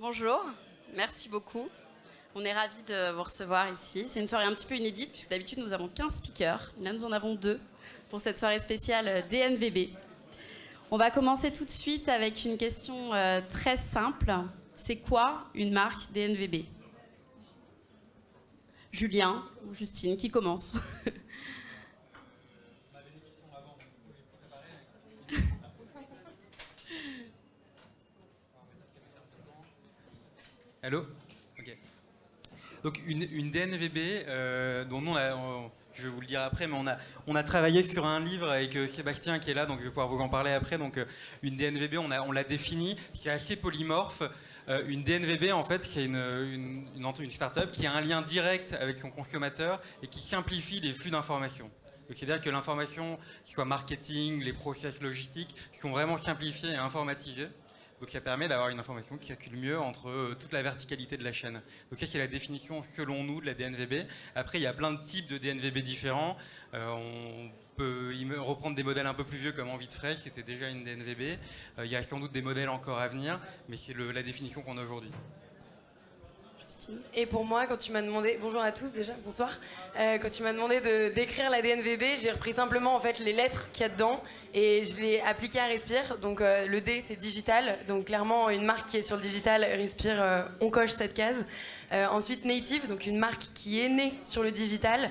Bonjour, merci beaucoup. On est ravis de vous recevoir ici. C'est une soirée un petit peu inédite, puisque d'habitude nous avons 15 speakers. Là, nous en avons 2 pour cette soirée spéciale DNVB. On va commencer tout de suite avec une question très simple. C'est quoi une marque DNVB? Julien ou Justine, qui commence? Allô? Ok. Donc une DNVB, dont nous, je vais vous le dire après, mais on a travaillé sur un livre avec Sébastien qui est là, donc je vais pouvoir vous en parler après. Donc une DNVB, on l'a définie, c'est assez polymorphe. Une DNVB, en fait, c'est une start-up qui a un lien direct avec son consommateur et qui simplifie les flux d'informations. C'est-à-dire que l'information, que ce soit marketing, les process logistiques, sont vraiment simplifiés et informatisés. Donc ça permet d'avoir une information qui circule mieux entre toute la verticalité de la chaîne. Donc ça, c'est la définition selon nous de la DNVB. Après, il y a plein de types de DNVB différents. On peut reprendre des modèles un peu plus vieux comme Envie de Fraîche, c'était déjà une DNVB. Il y a sans doute des modèles encore à venir, mais c'est la définition qu'on a aujourd'hui. Et pour moi, quand tu m'as demandé, bonjour à tous déjà, bonsoir, quand tu m'as demandé de décrire la DNVB, j'ai repris simplement en fait les lettres qu'il y a dedans et je l'ai appliqué à Respire. Donc le D c'est digital, donc clairement une marque qui est sur le digital, Respire, on coche cette case. Ensuite Native, donc une marque qui est née sur le digital.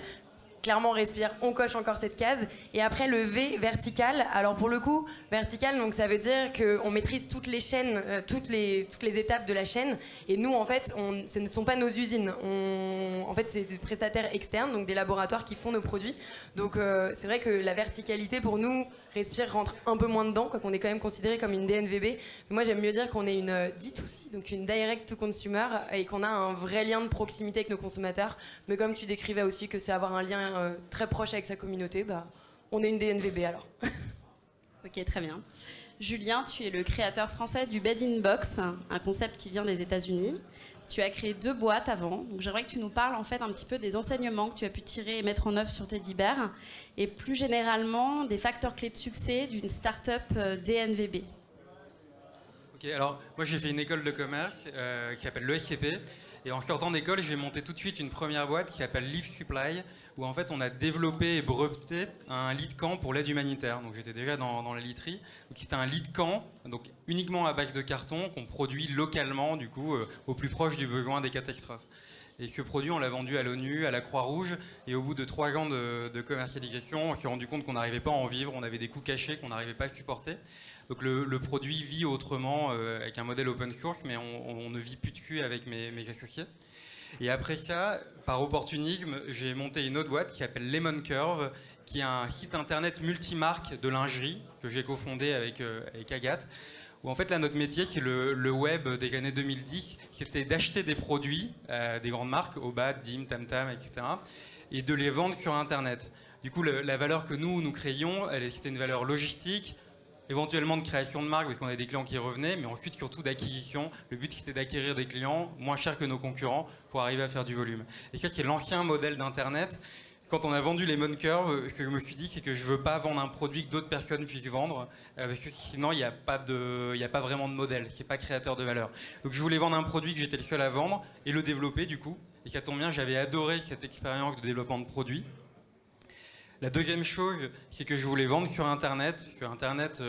Clairement, Respire, on coche encore cette case. Et après, le V, vertical. Alors, pour le coup, vertical, donc ça veut dire qu'on maîtrise toutes les chaînes, toutes les étapes de la chaîne. Et nous, en fait, ce ne sont pas nos usines. En fait, c'est des prestataires externes, donc des laboratoires qui font nos produits. Donc, c'est vrai que la verticalité, pour nous, Respire rentre un peu moins dedans, quoi qu'on est quand même considéré comme une DNVB. Mais moi, j'aime mieux dire qu'on est une D2C, donc une Direct to Consumer, et qu'on a un vrai lien de proximité avec nos consommateurs. Mais comme tu décrivais aussi que c'est avoir un lien très proche avec sa communauté, bah, on est une DNVB alors. Ok, très bien. Julien, tu es le créateur français du Bed in Box, un concept qui vient des États-Unis. Tu as créé 2 boîtes avant, donc j'aimerais que tu nous parles en fait un petit peu des enseignements que tu as pu tirer et mettre en œuvre sur tes Dibert, et plus généralement des facteurs clés de succès d'une start-up DNVB. Ok, alors moi j'ai fait une école de commerce qui s'appelle l'ESCP. Et en sortant d'école, j'ai monté tout de suite une première boîte qui s'appelle Live Supply, où en fait on a développé et breveté un lit de camp pour l'aide humanitaire. Donc j'étais déjà dans la literie. Donc c'était un lit de camp, donc uniquement à base de carton, qu'on produit localement, du coup, au plus proche du besoin des catastrophes. Et ce produit, on l'a vendu à l'ONU, à la Croix-Rouge, et au bout de 3 ans de commercialisation, on s'est rendu compte qu'on n'arrivait pas à en vivre, on avait des coûts cachés qu'on n'arrivait pas à supporter. Donc le produit vit autrement avec un modèle open source, mais on ne vit plus dessus avec mes associés. Et après ça, par opportunisme, j'ai monté une autre boîte qui s'appelle Lemon Curve, qui est un site internet multimarque de lingerie que j'ai cofondé avec Agathe. Où en fait là notre métier c'est le web des années 2010, c'était d'acheter des produits, des grandes marques, Obad, Dim, Tam Tam, etc. et de les vendre sur internet. Du coup la valeur que nous créions, c'était une valeur logistique, éventuellement de création de marque parce qu'on avait des clients qui revenaient, mais ensuite surtout d'acquisition. Le but c'était d'acquérir des clients moins chers que nos concurrents pour arriver à faire du volume. Et ça c'est l'ancien modèle d'internet. Quand on a vendu les Lemon Curve, ce que je me suis dit, c'est que je ne veux pas vendre un produit que d'autres personnes puissent vendre, parce que sinon, il n'y a pas vraiment de modèle, c'est pas créateur de valeur. Donc je voulais vendre un produit que j'étais le seul à vendre, et le développer du coup. Et ça tombe bien, j'avais adoré cette expérience de développement de produits. La deuxième chose, c'est que je voulais vendre sur Internet. Sur Internet,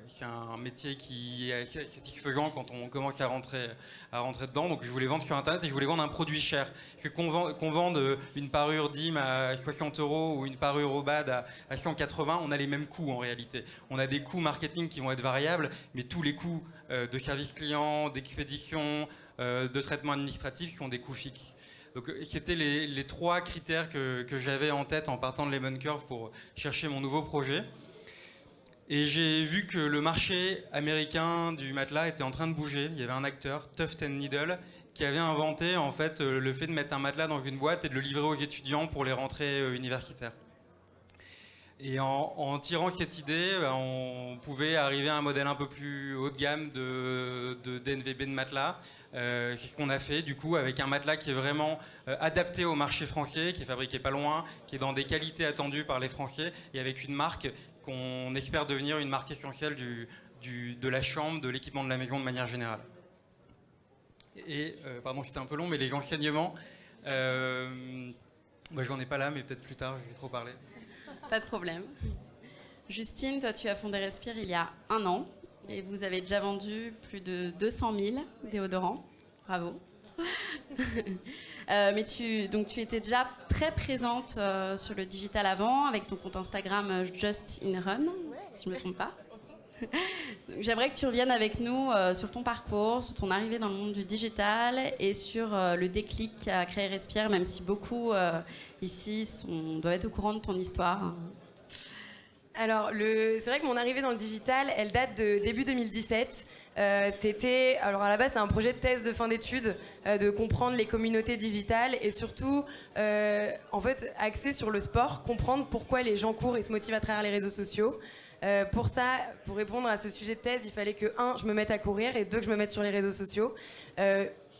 c'est un métier qui est assez satisfaisant quand on commence à rentrer dedans. Donc je voulais vendre sur Internet et je voulais vendre un produit cher. Parce qu'on vende une parure Dim à 60 € ou une parure Obad à 180, on a les mêmes coûts en réalité. On a des coûts marketing qui vont être variables, mais tous les coûts de service client, d'expédition, de traitement administratif sont des coûts fixes. Donc c'était les 3 critères que j'avais en tête en partant de Lemon Curve pour chercher mon nouveau projet. Et j'ai vu que le marché américain du matelas était en train de bouger. Il y avait un acteur, Tuft & Needle, qui avait inventé en fait le fait de mettre un matelas dans une boîte et de le livrer aux étudiants pour les rentrées universitaires. Et en tirant cette idée, on pouvait arriver à un modèle un peu plus haut de gamme de DNVB de matelas. C'est ce qu'on a fait du coup avec un matelas qui est vraiment adapté au marché français, qui est fabriqué pas loin, qui est dans des qualités attendues par les Français et avec une marque qu'on espère devenir une marque essentielle de la chambre, de l'équipement de la maison de manière générale. Et, pardon, c'était un peu long, mais les enseignements, j'en ai pas là, mais peut-être plus tard, je vais trop parler. Pas de problème. Justine, toi, tu as fondé Respire il y a 1 an et vous avez déjà vendu plus de 200 000 déodorants. Bravo. Mais tu étais déjà très présente sur le digital avant avec ton compte Instagram Just in Run, si je ne me trompe pas. J'aimerais que tu reviennes avec nous sur ton parcours, sur ton arrivée dans le monde du digital et sur le déclic qui a créé Respire, même si beaucoup ici doivent être au courant de ton histoire. Alors, c'est vrai que mon arrivée dans le digital, elle date de début 2017. Alors à la base, c'est un projet de thèse de fin d'études, de comprendre les communautés digitales et surtout, en fait, axé sur le sport, comprendre pourquoi les gens courent et se motivent à travers les réseaux sociaux. Pour ça, pour répondre à ce sujet de thèse, il fallait que, 1, je me mette à courir et 2, que je me mette sur les réseaux sociaux.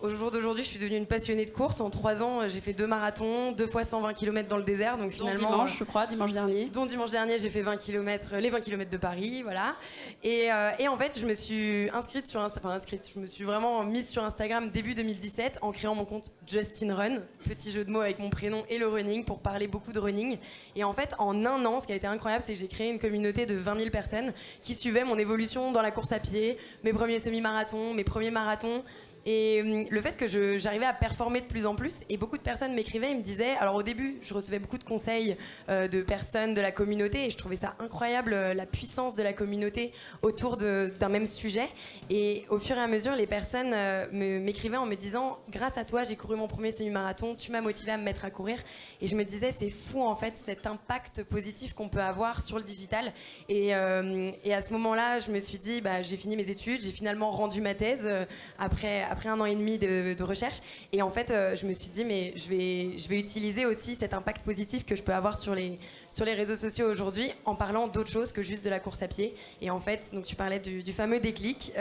Au jour d'aujourd'hui, je suis devenue une passionnée de course. En 3 ans, j'ai fait 2 marathons, 2 fois 120 km dans le désert. Donc finalement, dimanche, je crois, dimanche dernier. Dont dimanche dernier, j'ai fait 20 km, les 20 km de Paris, voilà. Et en fait, je me suis inscrite sur je me suis vraiment mise sur Instagram début 2017 en créant mon compte Justin Run, petit jeu de mots avec mon prénom et le running pour parler beaucoup de running. Et en fait, en 1 an, ce qui a été incroyable, c'est que j'ai créé une communauté de 20 000 personnes qui suivaient mon évolution dans la course à pied, mes premiers semi-marathons, mes premiers marathons. Et le fait que j'arrivais à performer de plus en plus, et beaucoup de personnes m'écrivaient et me disaient, alors au début je recevais beaucoup de conseils de personnes de la communauté et je trouvais ça incroyable la puissance de la communauté autour d'un même sujet, et au fur et à mesure les personnes m'écrivaient en me disant, grâce à toi j'ai couru mon premier semi-marathon, tu m'as motivé à me mettre à courir, et je me disais c'est fou en fait cet impact positif qu'on peut avoir sur le digital, et à ce moment-là je me suis dit j'ai fini mes études, j'ai finalement rendu ma thèse après 1 an et demi de recherche, et en fait je me suis dit mais je vais utiliser aussi cet impact positif que je peux avoir sur les réseaux sociaux aujourd'hui en parlant d'autre chose que juste de la course à pied. Et en fait, donc tu parlais du fameux déclic,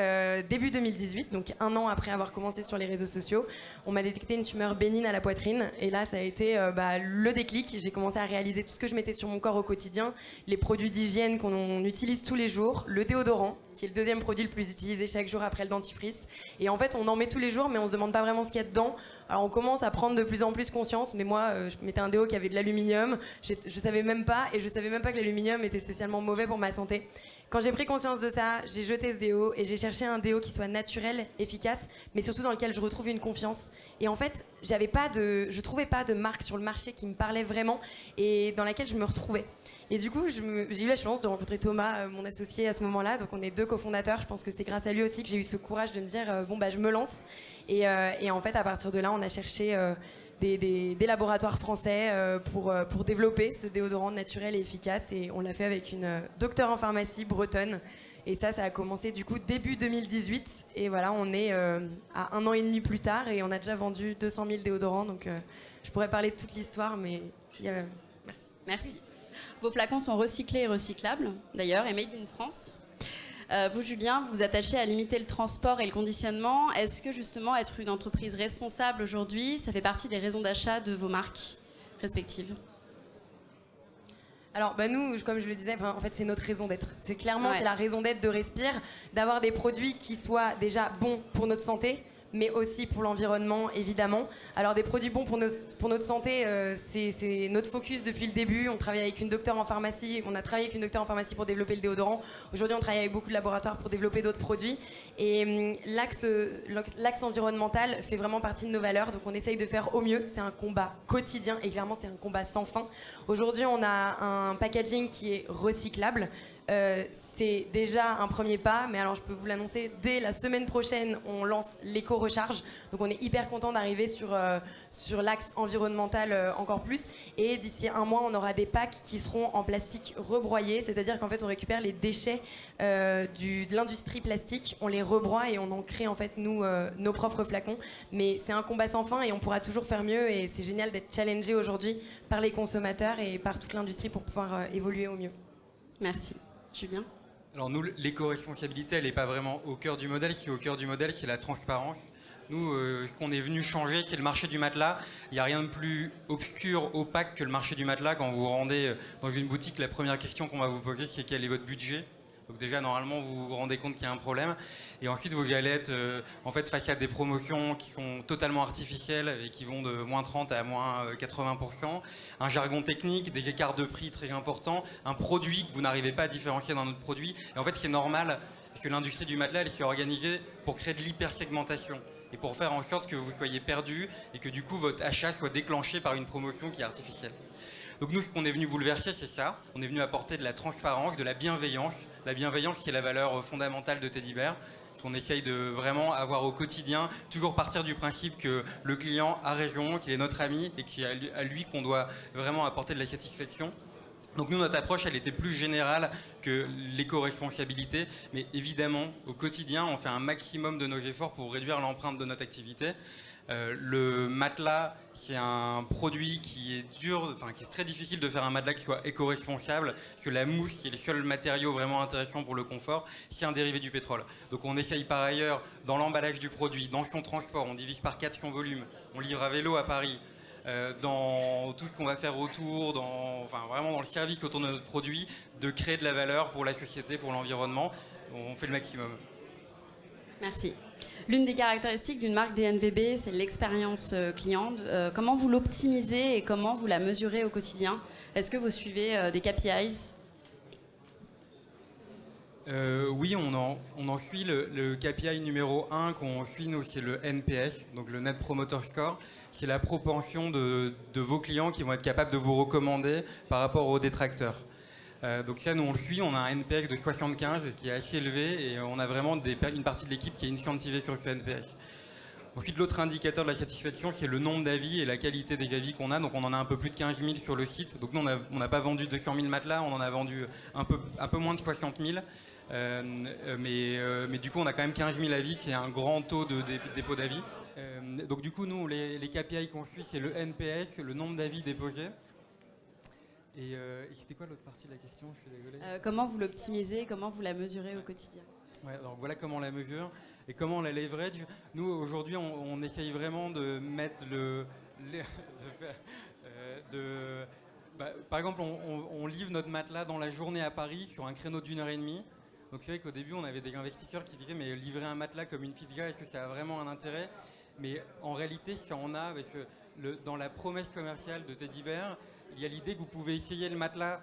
début 2018, donc 1 an après avoir commencé sur les réseaux sociaux, on m'a détecté une tumeur bénigne à la poitrine, et là ça a été le déclic. J'ai commencé à réaliser tout ce que je mettais sur mon corps au quotidien, les produits d'hygiène qu'on utilise tous les jours, le déodorant qui est le 2e produit le plus utilisé chaque jour après le dentifrice, et en fait on en met tous les jours mais on se demande pas vraiment ce qu'il y a dedans. Alors on commence à prendre de plus en plus conscience, mais moi je mettais un déo qui avait de l'aluminium, je savais même pas, et je savais même pas que l'aluminium était spécialement mauvais pour ma santé. Quand j'ai pris conscience de ça, j'ai jeté ce déo et j'ai cherché un déo qui soit naturel, efficace, mais surtout dans lequel je retrouve une confiance. Et en fait, je trouvais pas de marque sur le marché qui me parlait vraiment et dans laquelle je me retrouvais. Et du coup, j'ai eu la chance de rencontrer Thomas, mon associé à ce moment-là. Donc on est 2 cofondateurs. Je pense que c'est grâce à lui aussi que j'ai eu ce courage de me dire je me lance. Et en fait, à partir de là, on a cherché des laboratoires français pour développer ce déodorant naturel et efficace. Et on l'a fait avec une docteure en pharmacie bretonne. Et ça a commencé du coup début 2018. Et voilà, on est à 1 an et demi plus tard et on a déjà vendu 200 000 déodorants. Donc je pourrais parler de toute l'histoire, mais merci. Merci. Vos flacons sont recyclés et recyclables, d'ailleurs, et made in France. Vous, Julien, vous vous attachez à limiter le transport et le conditionnement. Est-ce que, justement, être une entreprise responsable aujourd'hui, ça fait partie des raisons d'achat de vos marques respectives ? Alors nous, comme je le disais, en fait c'est notre raison d'être. C'est clairement c'est la raison d'être de Respire, d'avoir des produits qui soient déjà bons pour notre santé, mais aussi pour l'environnement, évidemment. Alors des produits bons pour notre santé, c'est notre focus depuis le début. On travaille avec une docteure en pharmacie, on a travaillé avec une docteure en pharmacie pour développer le déodorant. Aujourd'hui, on travaille avec beaucoup de laboratoires pour développer d'autres produits. Et l'axe environnemental fait vraiment partie de nos valeurs, donc on essaye de faire au mieux. C'est un combat quotidien et clairement, c'est un combat sans fin. Aujourd'hui, on a un packaging qui est recyclable. C'est déjà un premier pas, mais alors je peux vous l'annoncer, dès la semaine prochaine, on lance l'éco-recharge. Donc on est hyper content d'arriver sur l'axe environnemental encore plus. Et d'ici 1 mois, on aura des packs qui seront en plastique rebroyé, c'est-à-dire qu'en fait, on récupère les déchets de l'industrie plastique, on les rebroie et on en crée en fait nous nos propres flacons. Mais c'est un combat sans fin et on pourra toujours faire mieux. Et c'est génial d'être challengé aujourd'hui par les consommateurs et par toute l'industrie pour pouvoir évoluer au mieux. Merci. Julien ? Alors nous, l'éco-responsabilité, elle n'est pas vraiment au cœur du modèle. Ce qui est au cœur du modèle, c'est la transparence. Nous, ce qu'on est venu changer, c'est le marché du matelas. Il n'y a rien de plus obscur, opaque que le marché du matelas. Quand vous vous rendez dans une boutique, la première question qu'on va vous poser, c'est quel est votre budget. Donc déjà, normalement, vous vous rendez compte qu'il y a un problème. Et ensuite, vous allez être en fait, face à des promotions qui sont totalement artificielles et qui vont de moins 30 à moins 80%. Un jargon technique, des écarts de prix très importants, un produit que vous n'arrivez pas à différencier d'un autre produit. Et en fait, c'est normal, parce que l'industrie du matelas, elle s'est organisée pour créer de l'hypersegmentation et pour faire en sorte que vous soyez perdu et que du coup, votre achat soit déclenché par une promotion qui est artificielle. Donc nous, ce qu'on est venu bouleverser, c'est ça. On est venu apporter de la transparence, de la bienveillance. La bienveillance qui est la valeur fondamentale de Teddy Bear. On essaye de vraiment avoir au quotidien, toujours partir du principe que le client a raison, qu'il est notre ami et que c'est à lui qu'on doit vraiment apporter de la satisfaction. Donc nous, notre approche, elle était plus générale que l'éco-responsabilité. Mais évidemment, au quotidien, on fait un maximum de nos efforts pour réduire l'empreinte de notre activité. Le matelas, c'est un produit qui est dur, enfin qui est très difficile de faire un matelas qui soit éco-responsable, parce que la mousse, qui est le seul matériau vraiment intéressant pour le confort, c'est un dérivé du pétrole. Donc on essaye par ailleurs, dans l'emballage du produit, dans son transport, on divise par 4 son volume, on livre à vélo à Paris, dans tout ce qu'on va faire autour, enfin vraiment dans le service autour de notre produit, de créer de la valeur pour la société, pour l'environnement. On fait le maximum. Merci. L'une des caractéristiques d'une marque DNVB, c'est l'expérience client. Comment vous l'optimisez et comment vous la mesurez au quotidien? Est-ce que vous suivez des KPIs? Oui, on en suit. Le KPI numéro 1 qu'on suit, nous, c'est le NPS, donc le Net Promoter Score. C'est la propension de vos clients qui vont être capables de vous recommander par rapport aux détracteurs. Donc ça, nous, on le suit. On a un NPS de 75 qui est assez élevé et on a vraiment une partie de l'équipe qui est incentivée sur ce NPS. Ensuite, l'autre indicateur de la satisfaction, c'est le nombre d'avis et la qualité des avis qu'on a. Donc on en a un peu plus de 15 000 sur le site. Donc nous, on n'a pas vendu 200 000 matelas, on en a vendu un peu moins de 60 000. Mais du coup, on a quand même 15 000 avis, c'est un grand taux de dépôt d'avis. Donc du coup, nous, les KPI qu'on suit, c'est le NPS, le nombre d'avis déposés. Et c'était quoi l'autre partie de la question? Je suis désolé. Comment vous l'optimisez, comment vous la mesurez au quotidien? Ouais, alors voilà comment on la mesure et comment on la leverage. Nous, aujourd'hui, on essaye vraiment de mettre par exemple, on livre notre matelas dans la journée à Paris sur un créneau d'1 heure et demie. Donc c'est vrai qu'au début, on avait des investisseurs qui disaient mais livrer un matelas comme une pizza, est-ce que ça a vraiment un intérêt? Mais en réalité, ça en a, parce que dans la promesse commerciale de Teddy Bear, il y a l'idée que vous pouvez essayer le matelas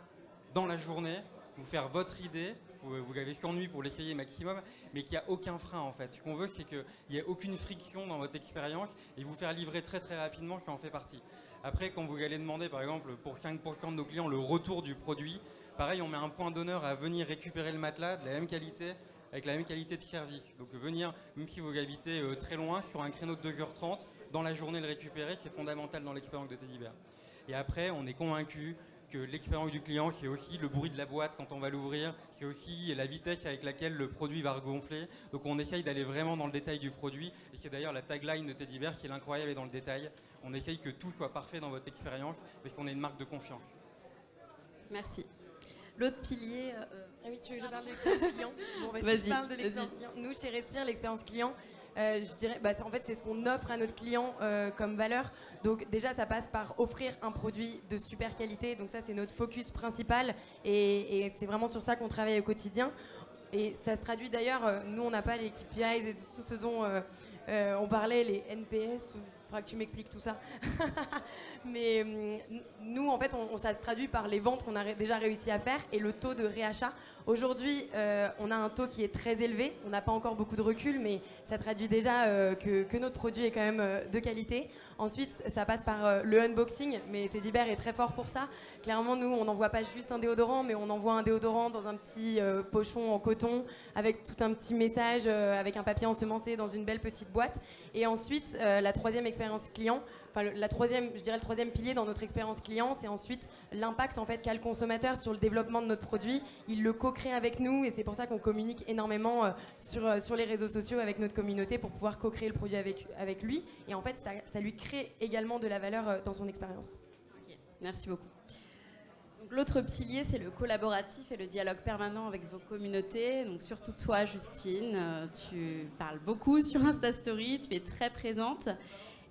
dans la journée, vous faire votre idée, vous avez 100 nuits pour l'essayer maximum, mais qu'il n'y a aucun frein en fait. Ce qu'on veut, c'est qu'il n'y ait aucune friction dans votre expérience et vous faire livrer très très rapidement, ça en fait partie. Après, quand vous allez demander par exemple pour 5% de nos clients le retour du produit, pareil, on met un point d'honneur à venir récupérer le matelas de la même qualité, avec la même qualité de service. Donc venir, même si vous habitez très loin, sur un créneau de 2h30, dans la journée le récupérer, c'est fondamental dans l'expérience de Teddy Bear. Et après, on est convaincu que l'expérience du client, c'est aussi le bruit de la boîte quand on va l'ouvrir, c'est aussi la vitesse avec laquelle le produit va regonfler. Donc on essaye d'aller vraiment dans le détail du produit. Et c'est d'ailleurs la tagline de Teddy Bear, c'est l'incroyable est dans le détail. On essaye que tout soit parfait dans votre expérience, parce qu'on est une marque de confiance. Merci. L'autre pilier... Ah oui, tu veux que je parle de l'expérience client? Bon, bah, si je parle de l'expérience client. Nous, chez Respire, l'expérience client, je dirais, en fait, c'est ce qu'on offre à notre client comme valeur. Donc déjà, ça passe par offrir un produit de super qualité. Donc ça, c'est notre focus principal et c'est vraiment sur ça qu'on travaille au quotidien. Et ça se traduit d'ailleurs, nous, on n'a pas les KPIs et tout ce dont on parlait, les NPS. Il faudra que tu m'expliques tout ça. Mais nous, en fait, ça se traduit par les ventes qu'on a déjà réussi à faire et le taux de réachat. Aujourd'hui, on a un taux qui est très élevé. On n'a pas encore beaucoup de recul, mais ça traduit déjà que notre produit est quand même de qualité. Ensuite, ça passe par le unboxing, mais Teddy Bear est très fort pour ça. Clairement, nous, on n'envoie pas juste un déodorant, mais on envoie un déodorant dans un petit pochon en coton, avec tout un petit message, avec un papier ensemencé dans une belle petite boîte. Et ensuite, la troisième expérience client, enfin le troisième pilier dans notre expérience client, c'est ensuite l'impact en fait qu'a le consommateur sur le développement de notre produit. Il le co-crée avec nous et c'est pour ça qu'on communique énormément sur les réseaux sociaux avec notre communauté pour pouvoir co-créer le produit avec lui. Et en fait, ça lui crée également de la valeur dans son expérience. Okay. Merci beaucoup. L'autre pilier, c'est le collaboratif et le dialogue permanent avec vos communautés. Donc surtout toi, Justine, tu parles beaucoup sur Insta Story, tu es très présente.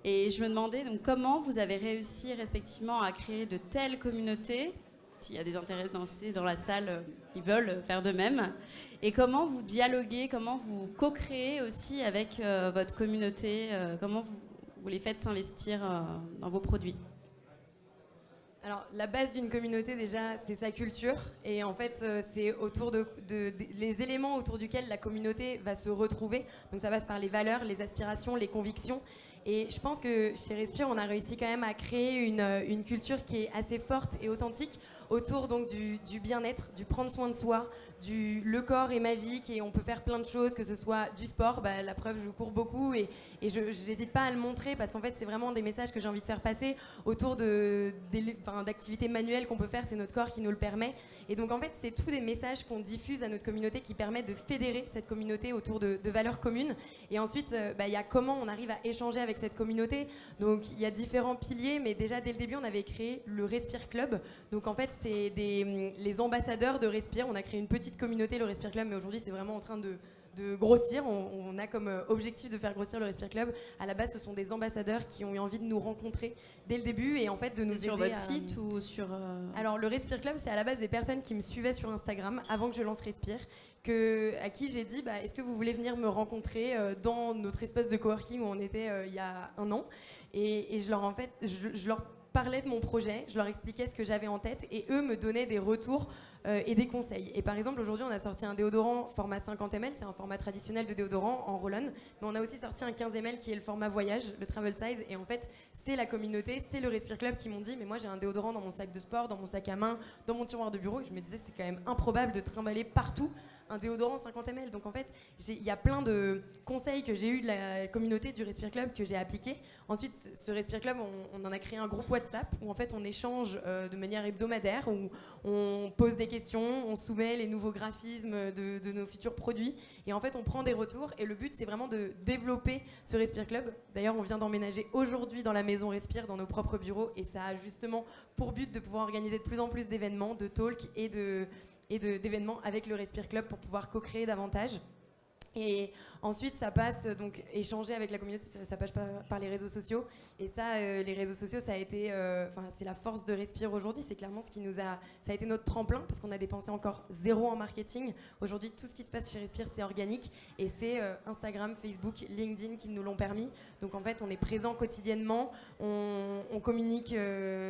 Et je me demandais donc comment vous avez réussi respectivement à créer de telles communautés s'il y a des intéressés dans la salle, ils veulent faire de même. Et comment vous dialoguez, comment vous co-créez aussi avec votre communauté, comment vous les faites s'investir dans vos produits? Alors, la base d'une communauté, déjà, c'est sa culture. Et en fait, c'est autour les éléments autour duquel la communauté va se retrouver. Donc, ça passe par les valeurs, les aspirations, les convictions. Et je pense que chez Respire, on a réussi quand même à créer une culture qui est assez forte et authentique autour donc du bien-être, du prendre soin de soi, le corps est magique et on peut faire plein de choses, que ce soit du sport, la preuve, je cours beaucoup et je n'hésite pas à le montrer parce qu'en fait, c'est vraiment des messages que j'ai envie de faire passer autour d'activités manuelles qu'on peut faire, c'est notre corps qui nous le permet. Et donc, en fait, c'est tous des messages qu'on diffuse à notre communauté qui permettent de fédérer cette communauté autour de valeurs communes. Et ensuite, il y a comment on arrive à échanger avec cette communauté. Donc, il y a différents piliers, mais déjà, dès le début, on avait créé le Respire Club. Donc, en fait, c'est les ambassadeurs de Respire. On a créé une petite communauté, le Respire Club, mais aujourd'hui, c'est vraiment en train de grossir. On a comme objectif de faire grossir le Respire Club. À la base, ce sont des ambassadeurs qui ont eu envie de nous rencontrer dès le début et en fait de nous aider. Sur votre site ou sur... Alors, le Respire Club, c'est à la base des personnes qui me suivaient sur Instagram avant que je lance Respire, à qui j'ai dit est-ce que vous voulez venir me rencontrer dans notre espace de coworking où on était il y a un an. Et je leur parlais de mon projet, je leur expliquais ce que j'avais en tête et eux me donnaient des retours et des conseils. Et par exemple, aujourd'hui, on a sorti un déodorant format 50 ml, c'est un format traditionnel de déodorant en roll-on, mais on a aussi sorti un 15 ml qui est le format voyage, le travel size, et en fait, c'est la communauté, c'est le Respire Club qui m'ont dit, mais moi j'ai un déodorant dans mon sac de sport, dans mon sac à main, dans mon tiroir de bureau, et je me disais, c'est quand même improbable de trimballer partout un déodorant 50 ml. Donc en fait, il y a plein de conseils que j'ai eu de la communauté du Respire Club que j'ai appliqués. Ensuite, ce Respire Club, on en a créé un groupe WhatsApp où en fait on échange de manière hebdomadaire, où on pose des questions, on soumet les nouveaux graphismes de nos futurs produits et en fait on prend des retours et le but c'est vraiment de développer ce Respire Club. D'ailleurs, on vient d'emménager aujourd'hui dans la maison Respire, dans nos propres bureaux et ça a justement pour but de pouvoir organiser de plus en plus d'événements, de talks et d'événements avec le Respire Club pour pouvoir co-créer davantage. Et ensuite, ça passe, donc échanger avec la communauté, ça passe par les réseaux sociaux. Et ça, les réseaux sociaux, ça a été, c'est la force de Respire aujourd'hui. C'est clairement ce qui ça a été notre tremplin parce qu'on a dépensé encore zéro en marketing. Aujourd'hui, tout ce qui se passe chez Respire, c'est organique. Et c'est Instagram, Facebook, LinkedIn qui nous l'ont permis. Donc en fait, on est présent quotidiennement. On communique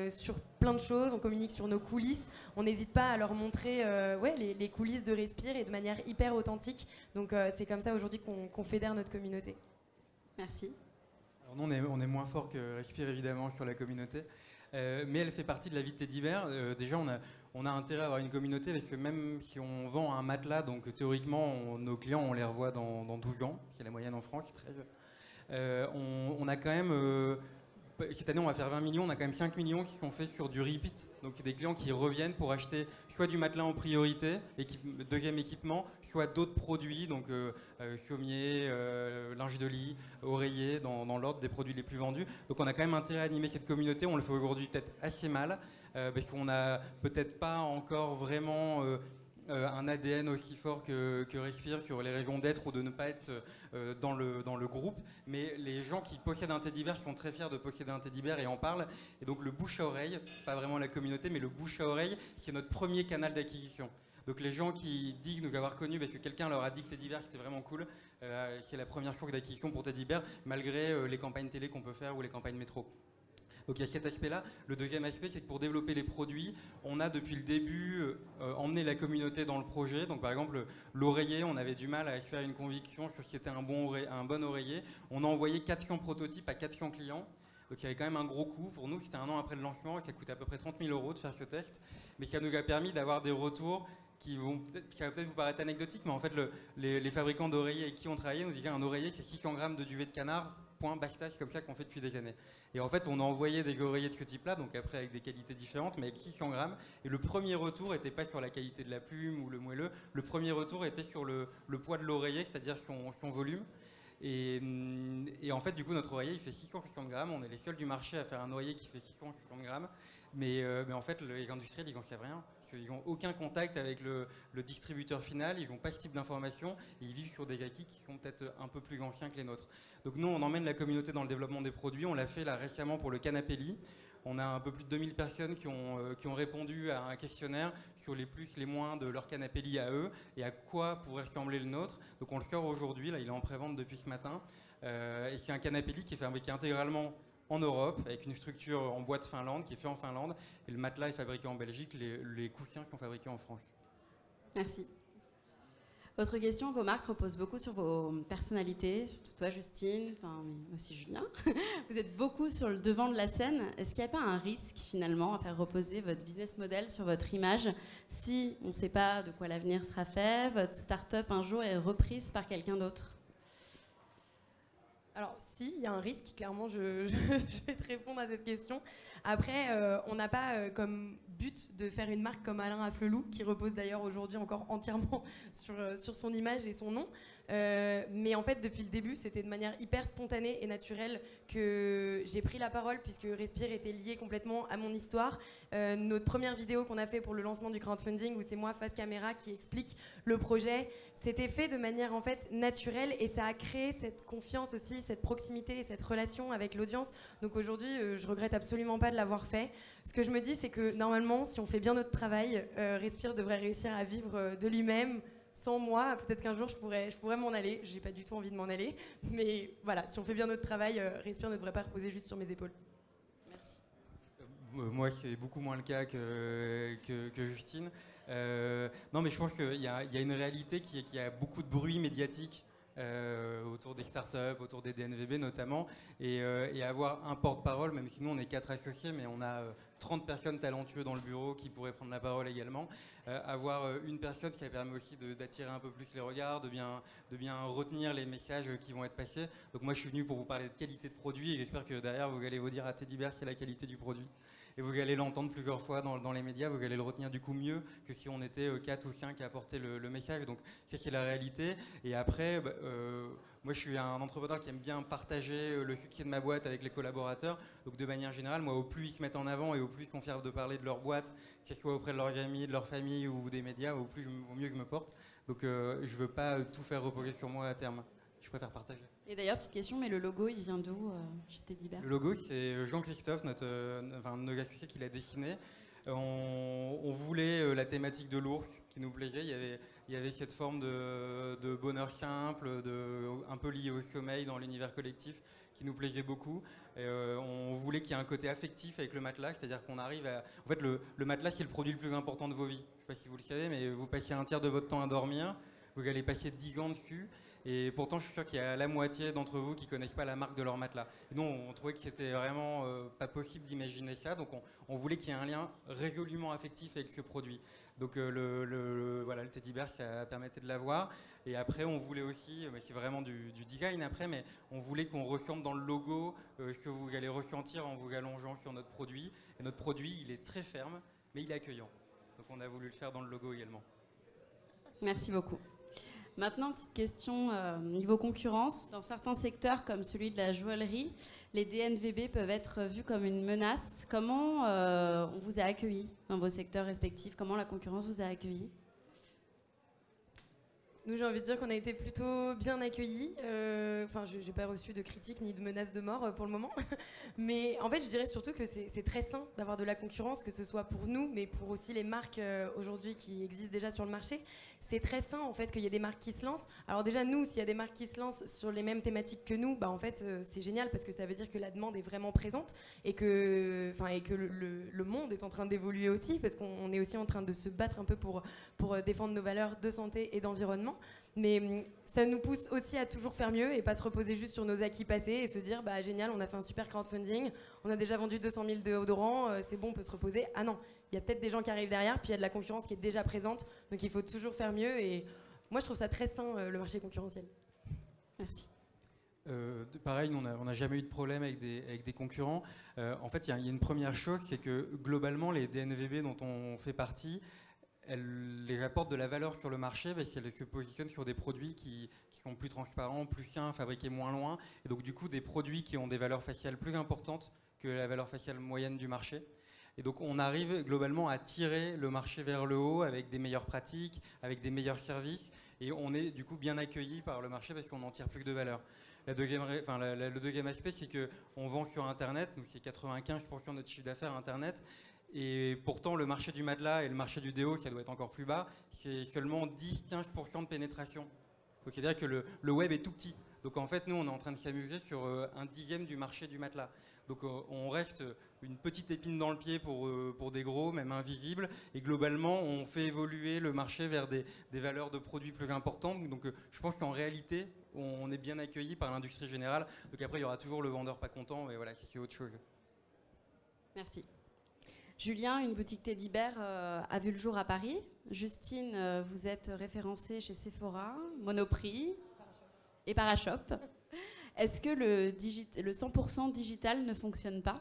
sur plein de choses. On communique sur nos coulisses. On n'hésite pas à leur montrer les coulisses de Respire et de manière hyper authentique. Donc c'est comme ça aujourd'hui qu'on fédère notre communauté. Merci. Alors nous, on est moins fort que Respire évidemment sur la communauté, mais elle fait partie de la vie de Teddy Bear. Déjà, on a intérêt à avoir une communauté parce que même si on vend un matelas, donc théoriquement, nos clients, on les revoit dans 12 ans, qui est la moyenne en France, 13. On a quand même... Cette année, on va faire 20 millions, on a quand même 5 millions qui sont faits sur du repeat. Donc, des clients qui reviennent pour acheter soit du matelas en priorité, deuxième équipement, soit d'autres produits, donc sommier, linge de lit, oreiller, dans l'ordre des produits les plus vendus. Donc, on a quand même intérêt à animer cette communauté. On le fait aujourd'hui peut-être assez mal, parce qu'on n'a peut-être pas encore vraiment... un ADN aussi fort que Respire sur les raisons d'être ou de ne pas être dans le groupe. Mais les gens qui possèdent un Teddy Bear sont très fiers de posséder un Teddy Bear et en parlent. Et donc le bouche à oreille, pas vraiment la communauté, mais le bouche à oreille, c'est notre premier canal d'acquisition. Donc les gens qui disent nous avoir connus parce que quelqu'un leur a dit que Teddy Bear c'était vraiment cool, c'est la première source d'acquisition pour Teddy Bear, malgré les campagnes télé qu'on peut faire ou les campagnes métro. Donc il y a cet aspect-là. Le deuxième aspect, c'est que pour développer les produits, on a depuis le début emmené la communauté dans le projet. Donc par exemple, l'oreiller, on avait du mal à se faire une conviction sur si c'était un bon oreiller. On a envoyé 400 prototypes à 400 clients. Donc il y avait quand même un gros coût. Pour nous, c'était un an après le lancement et ça coûtait à peu près 30 000 € de faire ce test. Mais ça nous a permis d'avoir des retours qui va peut-être vous paraître anecdotique, mais en fait, les fabricants d'oreillers avec qui on travaillait nous disaient un oreiller, c'est 600 grammes de duvet de canard, point, basta, c'est comme ça qu'on fait depuis des années. Et en fait, on a envoyé des oreillers de ce type-là, donc après avec des qualités différentes, mais avec 600 grammes. Et le premier retour n'était pas sur la qualité de la plume ou le moelleux, le premier retour était sur le poids de l'oreiller, c'est-à-dire son volume. Et Et en fait, du coup, notre oreiller, il fait 660 grammes. On est les seuls du marché à faire un oreiller qui fait 660 grammes. Mais en fait, les industriels, ils n'en savent rien. Parce qu'ils n'ont aucun contact avec le distributeur final. Ils n'ont pas ce type d'informations. Ils vivent sur des acquis qui sont peut-être un peu plus anciens que les nôtres. Donc nous, on emmène la communauté dans le développement des produits. On l'a fait là récemment pour le canapé lit. On a un peu plus de 2000 personnes qui ont répondu à un questionnaire sur les plus, les moins de leur canapé lit à eux et à quoi pourrait ressembler le nôtre. Donc on le sort aujourd'hui, là il est en pré-vente depuis ce matin. Et c'est un canapé lit qui est fabriqué intégralement en Europe, avec une structure en bois de Finlande, qui est fait en Finlande. Et le matelas est fabriqué en Belgique, les coussins sont fabriqués en France. Merci. Autre question, vos marques reposent beaucoup sur vos personnalités, surtout toi Justine, enfin mais aussi Julien. Vous êtes beaucoup sur le devant de la scène. Est-ce qu'il n'y a pas un risque finalement à faire reposer votre business model sur votre image si on ne sait pas de quoi l'avenir sera fait, votre start-up un jour est reprise par quelqu'un d'autre? Alors si, il y a un risque, clairement, je vais te répondre à cette question. Après, on n'a pas comme but de faire une marque comme Alain Afflelou, qui repose d'ailleurs aujourd'hui encore entièrement sur son image et son nom. Mais en fait, depuis le début, c'était de manière hyper spontanée et naturelle que j'ai pris la parole, puisque Respire était lié complètement à mon histoire. Notre première vidéo qu'on a fait pour le lancement du crowdfunding, où c'est moi face caméra qui explique le projet, c'était fait de manière en fait naturelle et ça a créé cette confiance aussi, cette proximité et cette relation avec l'audience. Donc aujourd'hui, je regrette absolument pas de l'avoir fait. Ce que je me dis, c'est que normalement, si on fait bien notre travail, Respire devrait réussir à vivre de lui-même. Sans moi, peut-être qu'un jour je pourrais m'en aller. J'ai pas du tout envie de m'en aller, mais voilà, si on fait bien notre travail, Respire ne devrait pas reposer juste sur mes épaules. Merci. Moi, c'est beaucoup moins le cas que Justine. Non, mais je pense qu'il y a une réalité qui est qu'il y a beaucoup de bruit médiatique autour des startups, autour des DNVB notamment, et avoir un porte-parole, même si nous on est 4 associés, mais on a 30 personnes talentueuses dans le bureau qui pourraient prendre la parole également, avoir une personne qui permet aussi d'attirer un peu plus les regards, de bien retenir les messages qui vont être passés. Donc moi je suis venu pour vous parler de qualité de produit et j'espère que derrière vous allez vous dire à Teddy Bear c'est la qualité du produit. Et vous allez l'entendre plusieurs fois dans les médias, vous allez le retenir du coup mieux que si on était 4 ou 5 à apporter le message. Donc ça c'est la réalité. Et après, moi je suis un entrepreneur qui aime bien partager le succès de ma boîte avec les collaborateurs. Donc de manière générale, moi au plus ils se mettent en avant et au plus ils sont fiers de parler de leur boîte, que ce soit auprès de leurs amis, de leur famille ou des médias, au mieux je me porte. Donc je veux pas tout faire reposer sur moi à terme. Je préfère partager. Et d'ailleurs, petite question, mais le logo, il vient d'où chez Teddy Bear? Le logo, c'est Jean-Christophe, notre associé qui l'a dessiné. On voulait la thématique de l'ours qui nous plaisait. Il y avait cette forme de bonheur simple, un peu lié au sommeil dans l'univers collectif qui nous plaisait beaucoup. Et, on voulait qu'il y ait un côté affectif avec le matelas, c'est-à-dire qu'on arrive à... En fait, le matelas, c'est le produit le plus important de vos vies. Je ne sais pas si vous le savez, mais vous passez un tiers de votre temps à dormir. Vous allez passer 10 ans dessus. Et pourtant, je suis sûr qu'il y a la moitié d'entre vous qui ne connaissent pas la marque de leur matelas. Et nous, on trouvait que c'était vraiment pas possible d'imaginer ça. Donc, on voulait qu'il y ait un lien résolument affectif avec ce produit. Donc, voilà, le Teddy Bear, ça permettait de l'avoir. Et après, on voulait aussi, mais c'est vraiment du design après, mais on voulait qu'on ressente dans le logo ce que vous allez ressentir en vous allongeant sur notre produit. Et notre produit, il est très ferme, mais il est accueillant. Donc, on a voulu le faire dans le logo également. Merci beaucoup. Maintenant, petite question niveau concurrence. Dans certains secteurs, comme celui de la joaillerie, les DNVB peuvent être vus comme une menace. Comment on vous a accueillis dans vos secteurs respectifs? Comment la concurrence vous a accueillis? Nous, j'ai envie de dire qu'on a été plutôt bien accueillis. Enfin, je n'ai pas reçu de critiques ni de menaces de mort pour le moment. Mais en fait, je dirais surtout que c'est très sain d'avoir de la concurrence, que ce soit pour nous, mais pour aussi les marques aujourd'hui qui existent déjà sur le marché. C'est très sain, en fait, qu'il y ait des marques qui se lancent. Alors déjà, nous, s'il y a des marques qui se lancent sur les mêmes thématiques que nous, bah, en fait, c'est génial parce que ça veut dire que la demande est vraiment présente et que le monde est en train d'évoluer aussi parce qu'on est aussi en train de se battre un peu pour défendre nos valeurs de santé et d'environnement. Mais ça nous pousse aussi à toujours faire mieux et pas se reposer juste sur nos acquis passés et se dire bah génial, on a fait un super crowdfunding, on a déjà vendu 200 000 déodorants, c'est bon, on peut se reposer. Ah non, il y a peut-être des gens qui arrivent derrière, puis il y a de la concurrence qui est déjà présente, donc il faut toujours faire mieux et moi je trouve ça très sain le marché concurrentiel. Merci. Pareil, on n'a jamais eu de problème avec des concurrents. En fait, il y a une première chose, c'est que globalement, les DNVB dont on fait partie, elle apporte de la valeur sur le marché parce qu'elle se positionne sur des produits qui sont plus transparents, plus sains, fabriqués moins loin, et donc du coup des produits qui ont des valeurs faciales plus importantes que la valeur faciale moyenne du marché. Et donc on arrive globalement à tirer le marché vers le haut avec des meilleures pratiques, avec des meilleurs services, et on est du coup bien accueilli par le marché parce qu'on n'en tire plus que de valeur. Le deuxième aspect, c'est qu'on vend sur Internet, nous c'est 95% de notre chiffre d'affaires Internet, et pourtant le marché du matelas et le marché du déo, ça doit être encore plus bas, c'est seulement 10-15% de pénétration. Donc c'est-à-dire que le web est tout petit. Donc en fait, nous, on est en train de s'amuser sur un dixième du marché du matelas. Donc on reste une petite épine dans le pied pour des gros, même invisibles. Et globalement, on fait évoluer le marché vers des valeurs de produits plus importantes. Donc je pense qu'en réalité, on est bien accueilli par l'industrie générale. Donc après, il y aura toujours le vendeur pas content, mais voilà, c'est autre chose. Merci. Julien, une boutique Teddy Bear a vu le jour à Paris. Justine, vous êtes référencée chez Sephora, Monoprix et Parashop. Est-ce que le 100% digital ne fonctionne pas?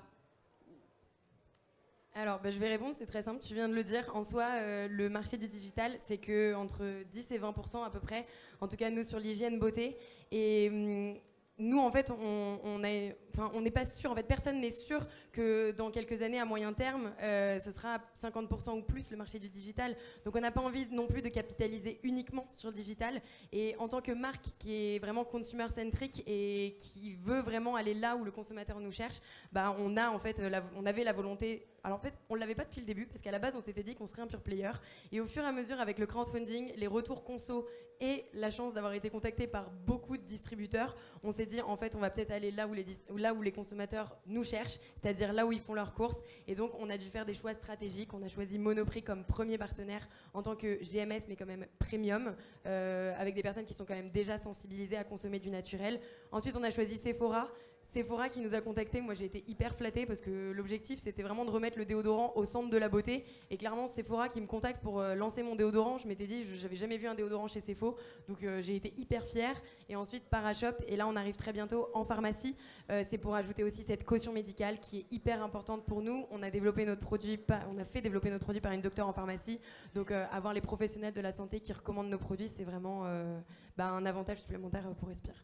Alors, je vais répondre, c'est très simple, tu viens de le dire. En soi, le marché du digital, c'est que entre 10 et 20% à peu près, en tout cas nous sur l'hygiène beauté. Et nous, en fait, on n'est pas sûr, en fait, personne n'est sûr que dans quelques années, à moyen terme, ce sera 50% ou plus le marché du digital. Donc on n'a pas envie non plus de capitaliser uniquement sur le digital. Et en tant que marque qui est vraiment consumer-centric et qui veut vraiment aller là où le consommateur nous cherche, on avait la volonté. Alors en fait, on ne l'avait pas depuis le début, parce qu'à la base, on s'était dit qu'on serait un pure player. Et au fur et à mesure, avec le crowdfunding, les retours conso et la chance d'avoir été contacté par beaucoup de distributeurs, on s'est dit, en fait, on va peut-être aller là où les consommateurs nous cherchent, c'est-à-dire là où ils font leurs courses. Et donc, on a dû faire des choix stratégiques. On a choisi Monoprix comme premier partenaire en tant que GMS, mais quand même premium, avec des personnes qui sont quand même déjà sensibilisées à consommer du naturel. Ensuite, on a choisi Sephora. Sephora qui nous a contactés, moi j'ai été hyper flattée parce que l'objectif c'était vraiment de remettre le déodorant au centre de la beauté, et clairement Sephora qui me contacte pour lancer mon déodorant, je m'étais dit j'avais jamais vu un déodorant chez Sephora, donc j'ai été hyper fière. Et ensuite Parashop, et là on arrive très bientôt en pharmacie, c'est pour ajouter aussi cette caution médicale qui est hyper importante pour nous. On a fait développer notre produit par une docteure en pharmacie, donc avoir les professionnels de la santé qui recommandent nos produits, c'est vraiment un avantage supplémentaire pour Respire.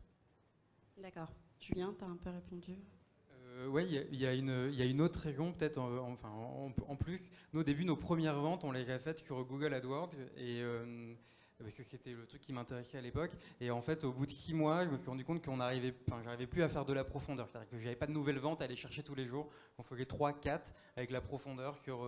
D'accord. Julien, tu as un peu répondu. Oui, il y a une autre raison peut-être en plus. Nous, au début, nos premières ventes, on les a faites sur Google AdWords, et parce que c'était le truc qui m'intéressait à l'époque. Et en fait, au bout de 6 mois, je me suis rendu compte qu'on j'arrivais plus à faire de la profondeur. C'est-à-dire que j'avais pas de nouvelles ventes à aller chercher tous les jours. On faisait 3-4 avec la profondeur sur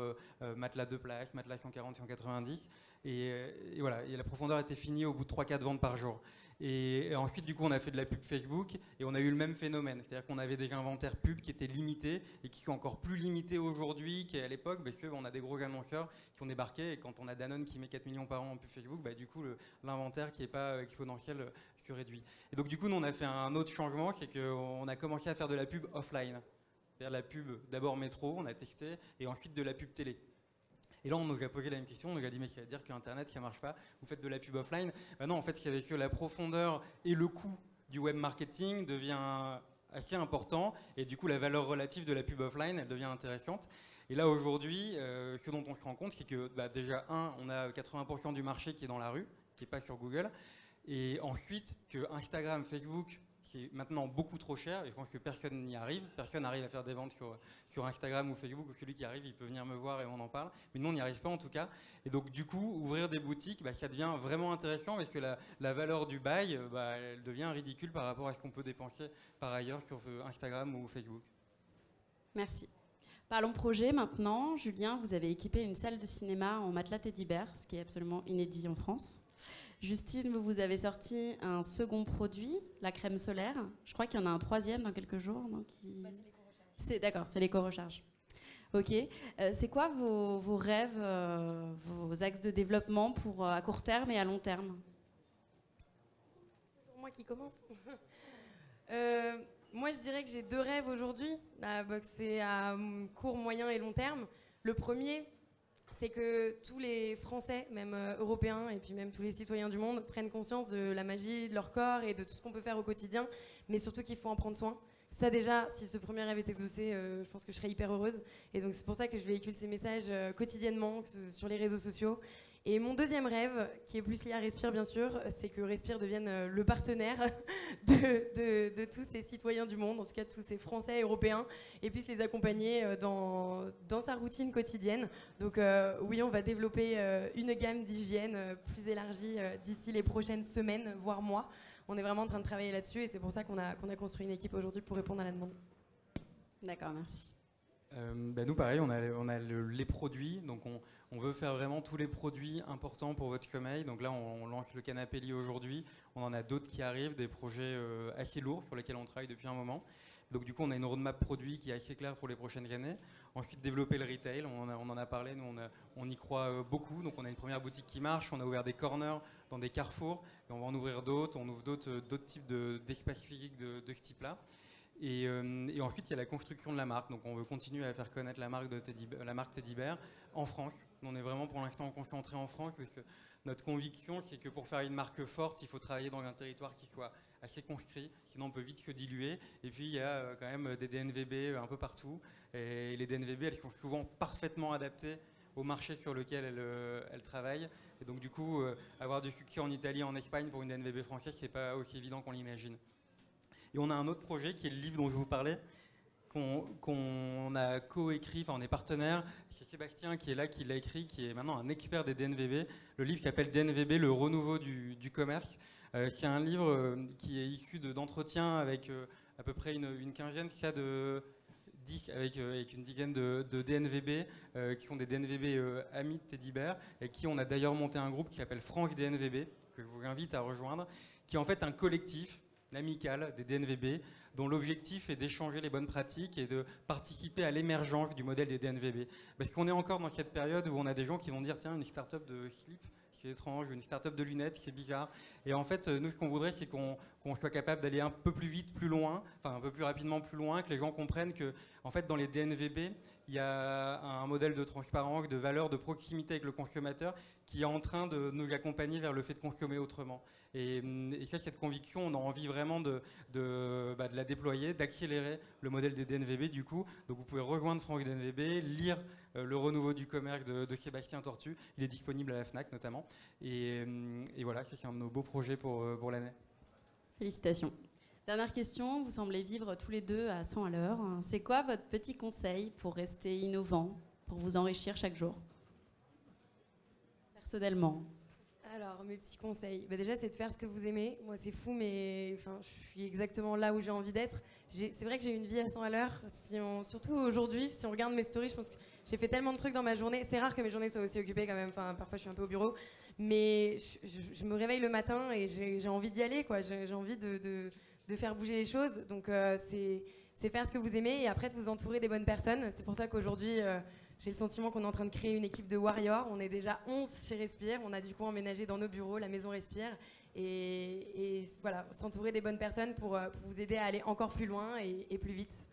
matelas 2 places, matelas 140, 190. Et voilà, et la profondeur était finie au bout de 3-4 ventes par jour. Et ensuite, du coup, on a fait de la pub Facebook et on a eu le même phénomène. C'est-à-dire qu'on avait des inventaires pubs qui étaient limités et qui sont encore plus limités aujourd'hui qu'à l'époque, parce qu'on a des gros annonceurs qui ont débarqué, et quand on a Danone qui met 4 millions par an en pub Facebook, du coup, l'inventaire qui n'est pas exponentiel se réduit. Et donc, du coup, nous, on a fait un autre changement, c'est qu'on a commencé à faire de la pub offline. C'est-à-dire la pub, d'abord métro, on a testé, et ensuite de la pub télé. Et là, on nous a posé la même question, on nous a dit, mais ça veut dire qu'Internet, ça ne marche pas, vous faites de la pub offline. Non, en fait, c'est avec la profondeur et le coût du web marketing devient assez important, et du coup, la valeur relative de la pub offline, elle devient intéressante. Et là, aujourd'hui, ce dont on se rend compte, c'est que déjà, on a 80% du marché qui est dans la rue, qui n'est pas sur Google, et ensuite, que Instagram, Facebook, c'est maintenant beaucoup trop cher, et je pense que personne n'y arrive. Personne n'arrive à faire des ventes sur Instagram ou Facebook, ou celui qui arrive, il peut venir me voir et on en parle. Mais nous, on n'y arrive pas en tout cas. Et donc, du coup, ouvrir des boutiques, ça devient vraiment intéressant, parce que la valeur du bail, elle devient ridicule par rapport à ce qu'on peut dépenser par ailleurs sur Instagram ou Facebook. Merci. Parlons projet maintenant. Julien, vous avez équipé une salle de cinéma en matelas Teddy Bear, ce qui est absolument inédit en France. Justine, vous avez sorti un second produit, la crème solaire. Je crois qu'il y en a un troisième dans quelques jours. C'est d'accord, c'est l'éco-recharge. Ok. C'est quoi vos rêves, vos axes de développement pour à court terme et à long terme? C'est pour moi qui commence. Moi, je dirais que j'ai 2 rêves aujourd'hui. C'est à court, moyen et long terme. Le premier, c'est que tous les Français, même européens, et puis même tous les citoyens du monde, prennent conscience de la magie de leur corps et de tout ce qu'on peut faire au quotidien, mais surtout qu'il faut en prendre soin. Ça déjà, si ce premier rêve est exaucé, je pense que je serais hyper heureuse. Et donc c'est pour ça que je véhicule ces messages quotidiennement sur les réseaux sociaux. Et mon deuxième rêve, qui est plus lié à Respire bien sûr, c'est que Respire devienne le partenaire de tous ces citoyens du monde, en tout cas de tous ces Français et Européens, et puisse les accompagner dans sa routine quotidienne. Donc oui, on va développer une gamme d'hygiène plus élargie d'ici les prochaines semaines, voire mois. On est vraiment en train de travailler là-dessus et c'est pour ça qu'on a construit une équipe aujourd'hui pour répondre à la demande. D'accord, merci. Nous, pareil, on a les produits. Donc, on veut faire vraiment tous les produits importants pour votre sommeil. Donc là, on lance le canapé lit aujourd'hui. On en a d'autres qui arrivent, des projets assez lourds sur lesquels on travaille depuis un moment. Donc, du coup, on a une roadmap produit qui est assez claire pour les prochaines années. Ensuite, développer le retail. On en a parlé. Nous, on y croit beaucoup. Donc, on a une première boutique qui marche. On a ouvert des corners dans des carrefours. Et on va en ouvrir d'autres. On ouvre d'autres types d'espaces physiques de ce type-là. Et ensuite, il y a la construction de la marque. Donc, on veut continuer à faire connaître la marque Teddy Bear en France. On est vraiment pour l'instant concentré en France parce que notre conviction, c'est que pour faire une marque forte, il faut travailler dans un territoire qui soit assez conscrit. Sinon, on peut vite se diluer. Et puis, il y a quand même des DNVB un peu partout. Et les DNVB, elles sont souvent parfaitement adaptées au marché sur lequel elles travaillent. Et donc, du coup, avoir du succès en Italie, en Espagne pour une DNVB française, c'est pas aussi évident qu'on l'imagine. Et on a un autre projet qui est le livre dont je vous parlais, qu'on a coécrit, enfin on est partenaire. C'est Sébastien qui est là, qui l'a écrit, qui est maintenant un expert des DNVB. Le livre s'appelle DNVB, le renouveau du commerce. C'est un livre qui est issu d'entretiens avec à peu près une quinzaine, ça de 10 avec une dizaine de DNVB qui sont des DNVB amis de Teddy Bear et qui on a d'ailleurs monté un groupe qui s'appelle France DNVB, que je vous invite à rejoindre, qui est en fait un collectif l'amicale des DNVB, dont l'objectif est d'échanger les bonnes pratiques et de participer à l'émergence du modèle des DNVB. Parce qu'on est encore dans cette période où on a des gens qui vont dire tiens, une start-up de slip, c'est étrange, une start-up de lunettes, c'est bizarre. Et en fait, nous, ce qu'on voudrait, c'est qu'on soit capable d'aller un peu plus vite, plus loin, enfin un peu plus rapidement, plus loin, que les gens comprennent que, en fait, dans les DNVB, il y a un modèle de transparence, de valeur, de proximité avec le consommateur qui est en train de nous accompagner vers le fait de consommer autrement. Et ça, cette conviction, on a envie vraiment de la déployer, d'accélérer le modèle des DNVB du coup. Donc vous pouvez rejoindre Franck DNVB, lire le renouveau du commerce de Sébastien Tortu. Il est disponible à la FNAC notamment. Et voilà, ça c'est un de nos beaux projets pour l'année. Félicitations. Dernière question, vous semblez vivre tous les deux à 100 à l'heure. C'est quoi votre petit conseil pour rester innovant, pour vous enrichir chaque jour? Personnellement. Alors, mes petits conseils, déjà c'est de faire ce que vous aimez. Moi c'est fou, mais enfin, je suis exactement là où j'ai envie d'être. C'est vrai que j'ai une vie à 100 à l'heure. Surtout aujourd'hui, si on regarde mes stories, je pense que j'ai fait tellement de trucs dans ma journée. C'est rare que mes journées soient aussi occupées quand même. Enfin, parfois je suis un peu au bureau. Mais je me réveille le matin et j'ai envie d'y aller, quoi. J'ai envie de faire bouger les choses. Donc c'est faire ce que vous aimez et après de vous entourer des bonnes personnes. C'est pour ça qu'aujourd'hui... j'ai le sentiment qu'on est en train de créer une équipe de warriors. On est déjà 11 chez Respire. On a du coup emménagé dans nos bureaux, la maison Respire. Et voilà, s'entourer des bonnes personnes pour vous aider à aller encore plus loin et plus vite.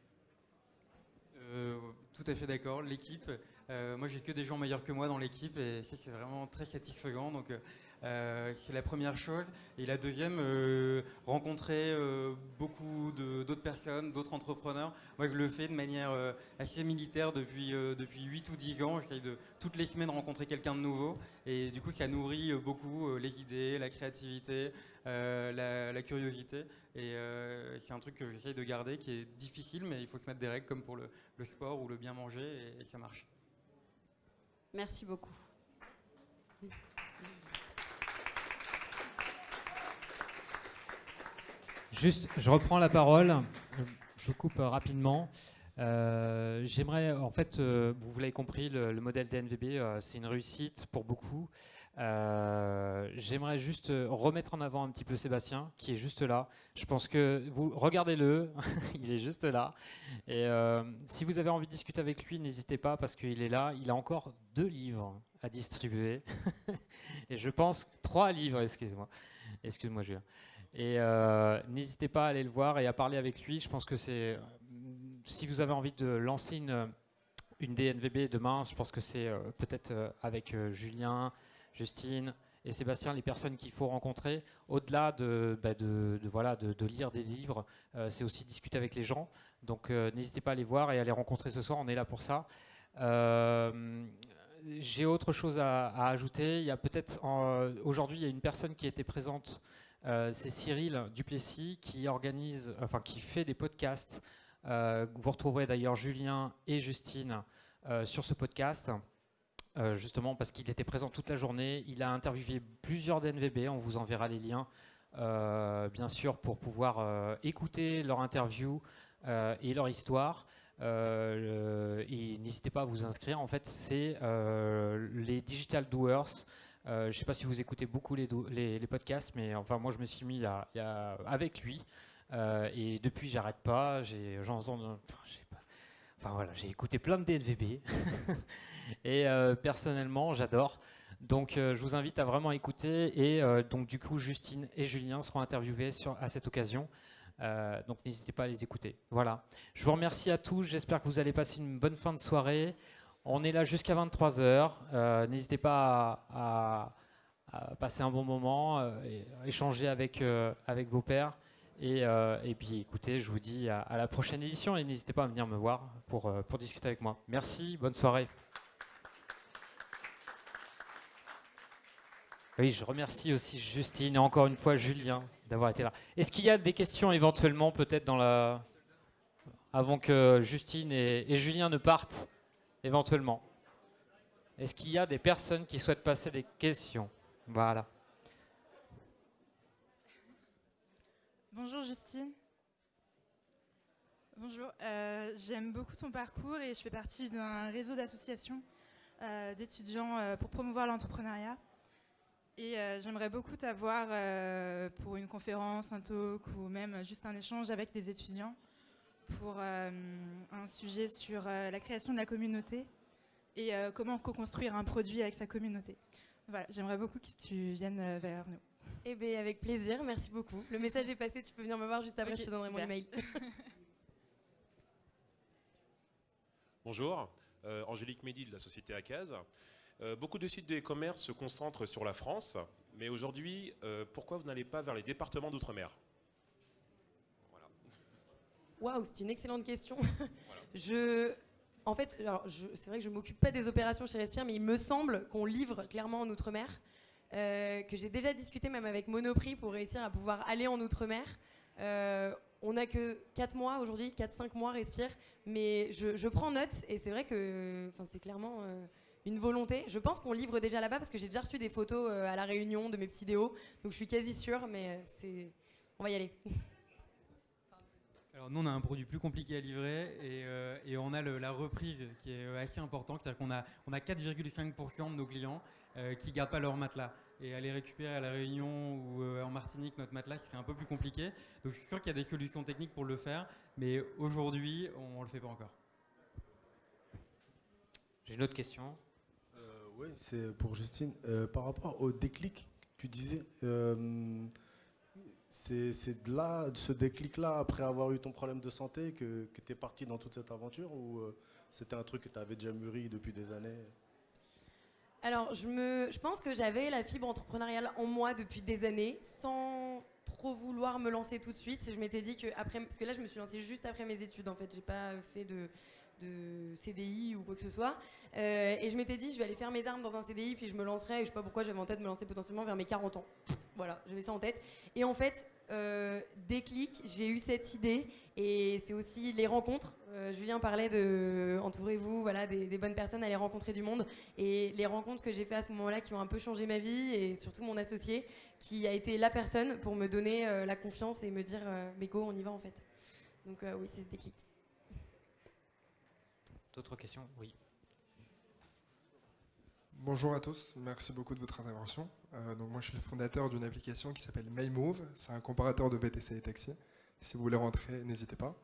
Tout à fait d'accord. L'équipe, moi j'ai que des gens meilleurs que moi dans l'équipe et ça c'est vraiment très satisfaisant. Donc c'est la première chose. Et la deuxième, rencontrer beaucoup d'autres personnes, d'autres entrepreneurs. Moi je le fais de manière assez militaire depuis 8 ou 10 ans. J'essaye de toutes les semaines rencontrer quelqu'un de nouveau. Et du coup ça nourrit beaucoup les idées, la créativité, la curiosité. Et c'est un truc que j'essaye de garder qui est difficile, mais il faut se mettre des règles comme pour le sport ou le bien manger et ça marche. Merci beaucoup. Juste, je reprends la parole, je coupe rapidement. J'aimerais, en fait, vous l'avez compris, le modèle DNVB, c'est une réussite pour beaucoup. J'aimerais juste remettre en avant un petit peu Sébastien, qui est juste là. Je pense que vous regardez-le, il est juste là. Et si vous avez envie de discuter avec lui, n'hésitez pas parce qu'il est là. Il a encore 2 livres à distribuer. Et je pense 3 livres, excuse-moi Julien. Et n'hésitez pas à aller le voir et à parler avec lui. Je pense que c'est... Si vous avez envie de lancer une DNVB demain, je pense que c'est peut-être avec Julien, Justine et Sébastien les personnes qu'il faut rencontrer. Au-delà de lire des livres, c'est aussi discuter avec les gens. Donc n'hésitez pas à les voir et à les rencontrer ce soir, on est là pour ça. j'ai autre chose à ajouter. Il y a peut-être aujourd'hui, il y a une personne qui était présente, c'est Cyril Duplessis, qui fait des podcasts. Vous retrouverez d'ailleurs Julien et Justine sur ce podcast, justement parce qu'il était présent toute la journée. Il a interviewé plusieurs DNVB, on vous enverra les liens, bien sûr, pour pouvoir écouter leur interview et leur histoire. Et n'hésitez pas à vous inscrire. En fait, c'est les Digital Doers. Je ne sais pas si vous écoutez beaucoup les podcasts, mais enfin, moi, je me suis mis avec lui. Et depuis, j'arrête pas. J'ai écouté plein de DNVB. Et personnellement, j'adore. Donc, je vous invite à vraiment écouter. Et donc, du coup, Justine et Julien seront interviewés à cette occasion. Donc n'hésitez pas à les écouter. Voilà. Je vous remercie à tous. J'espère que vous allez passer une bonne fin de soirée. On est là jusqu'à 23 h. N'hésitez pas à passer un bon moment, échanger avec vos pairs. Et puis écoutez, je vous dis à la prochaine édition et n'hésitez pas à venir me voir pour discuter avec moi. Merci, bonne soirée. Oui, je remercie aussi Justine et encore une fois Julien d'avoir été là. Est-ce qu'il y a des questions éventuellement peut-être avant que Justine et Julien ne partent éventuellement? Est-ce qu'il y a des personnes qui souhaitent passer des questions? Voilà. Bonjour Justine. Bonjour, j'aime beaucoup ton parcours et je fais partie d'un réseau d'associations d'étudiants pour promouvoir l'entrepreneuriat. Et j'aimerais beaucoup t'avoir pour une conférence, un talk ou même juste un échange avec des étudiants pour un sujet sur la création de la communauté et comment co-construire un produit avec sa communauté. Voilà, j'aimerais beaucoup que tu viennes vers nous. Eh bien, avec plaisir, merci beaucoup. Le message est passé, tu peux venir me voir juste après, okay, je te donnerai mon email. Bonjour, Angélique Médy de la société Akaz. Beaucoup de sites de e-commerce se concentrent sur la France, mais aujourd'hui, pourquoi vous n'allez pas vers les départements d'outre-mer? Voilà. Waouh, c'est une excellente question. Voilà. En fait, c'est vrai que je ne m'occupe pas des opérations chez Respire, mais il me semble qu'on livre clairement en outre-mer, que j'ai déjà discuté même avec Monoprix pour réussir à pouvoir aller en outre-mer. On n'a que 4 mois aujourd'hui, 4-5 mois Respire, mais je prends note et c'est vrai que c'est clairement... une volonté. Je pense qu'on livre déjà là-bas parce que j'ai déjà reçu des photos à la Réunion de mes petits déos, donc je suis quasi sûre, mais on va y aller. Alors nous, on a un produit plus compliqué à livrer et on a la reprise qui est assez importante, c'est-à-dire qu'on a 4,5% de nos clients qui ne gardent pas leur matelas. Et aller récupérer à la Réunion ou en Martinique notre matelas, c'est un peu plus compliqué. Donc je suis sûr qu'il y a des solutions techniques pour le faire, mais aujourd'hui, on ne le fait pas encore. J'ai une autre question. Oui, c'est pour Justine. Par rapport au déclic, tu disais, c'est de là, de ce déclic-là, après avoir eu ton problème de santé, que tu es parti dans toute cette aventure, ou c'était un truc que tu avais déjà mûri depuis des années? Alors, je pense que j'avais la fibre entrepreneuriale en moi depuis des années, sans trop vouloir me lancer tout de suite. Je m'étais dit que après, parce que là, je me suis lancée juste après mes études, en fait. J'ai pas fait de CDI ou quoi que ce soit. Et je m'étais dit, je vais aller faire mes armes dans un CDI, puis je me lancerai. Et je sais pas pourquoi j'avais en tête de me lancer potentiellement vers mes 40 ans. Voilà, j'avais ça en tête. Et en fait, déclic, j'ai eu cette idée. Et c'est aussi les rencontres. Julien parlait de entourez-vous, voilà, des bonnes personnes, allez rencontrer du monde. Et les rencontres que j'ai fait à ce moment-là qui ont un peu changé ma vie, et surtout mon associé, qui a été la personne pour me donner la confiance et me dire mais go, on y va en fait. Donc oui, c'est ce déclic. D'autres questions? Oui. Bonjour à tous, merci beaucoup de votre intervention. Donc moi je suis le fondateur d'une application qui s'appelle MyMove, c'est un comparateur de VTC et taxi. Si vous voulez rentrer, n'hésitez pas.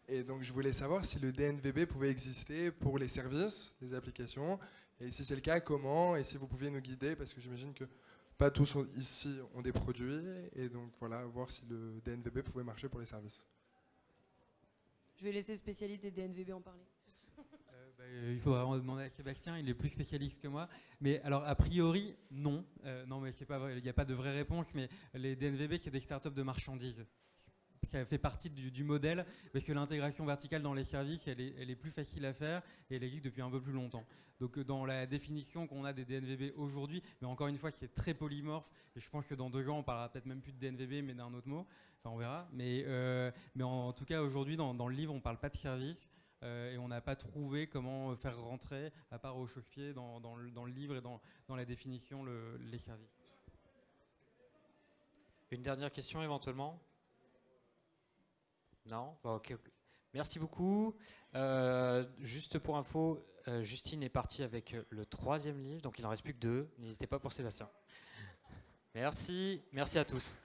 Et donc je voulais savoir si le DNVB pouvait exister pour les services, les applications, et si c'est le cas, comment, et si vous pouviez nous guider, parce que j'imagine que pas tous ici ont des produits, et donc voilà, voir si le DNVB pouvait marcher pour les services. Je vais laisser le spécialiste des DNVB en parler. Il faudra vraiment demander à Sébastien, il est plus spécialiste que moi. Mais alors, a priori, non. Non, mais c'est pas vrai, il n'y a pas de vraie réponse, mais les DNVB, c'est des startups de marchandises. ça fait partie du modèle, parce que l'intégration verticale dans les services, elle est plus facile à faire et elle existe depuis un peu plus longtemps. Donc dans la définition qu'on a des DNVB aujourd'hui, mais encore une fois, c'est très polymorphe, et je pense que dans 2 ans, on parlera peut-être même plus de DNVB, mais d'un autre mot, enfin on verra. Mais en tout cas, aujourd'hui, dans le livre, on ne parle pas de service. Et on n'a pas trouvé comment faire rentrer, à part au chausse-pied, dans le livre et dans la définition, les services. Une dernière question éventuellement? Non? Bon, ok. Merci beaucoup. Juste pour info, Justine est partie avec le 3e livre, donc il n'en reste plus que 2. N'hésitez pas pour Sébastien. Merci à tous.